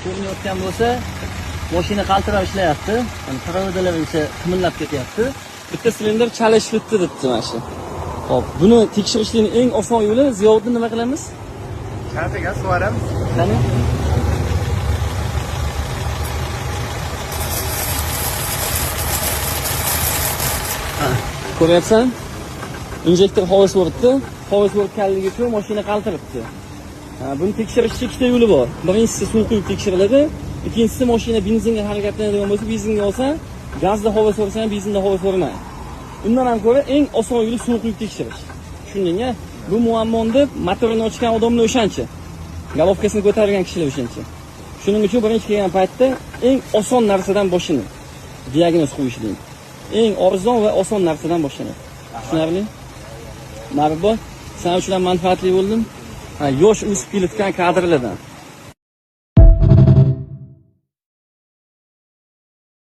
ko'rinayotgan bo'lsa, mashina qaltirab ishlayapti. Mana provodalar esa qimillab ketyapti. Bitta silindr chalish bitdi debdi mana shu. Xo'p, buni tekshirishning eng oson yo'li Ziyovuddin nima qilamiz? Kaltaga suvaramiz. Qani? Ko'ryapsan? Injektor hovuz o'rtdi. Hovuz o'rtganligi uchun mashina qaltiribdi. Buni tekshirishning ikkita yo'li bor. Birinchisi suv quyib tekshiriladi, ikkinchisi mashina benzinga harakatlanadigan bo'lsa, benzinga olsa, gazda havo so'rasa ham benzinda havo so'ramaydi. Undan ham ko'ra eng oson yo'li suv quyib tekshirish. Tushundingmi? Bu muammoni deb motorini ochgan odamlar o'shancha. Galovkasini ko'targan kishilar o'shancha. Shuning uchun birinchi kelgan paytda eng oson narsadan boshlanadi. Diagnoz qo'yishlik. Eng arzon va oson narsadan boshlanadi. Tushunarli? Ma'lum, sen uchun manfaatli bo'ldim. Yosh o'sib kelayotgan kadrlardan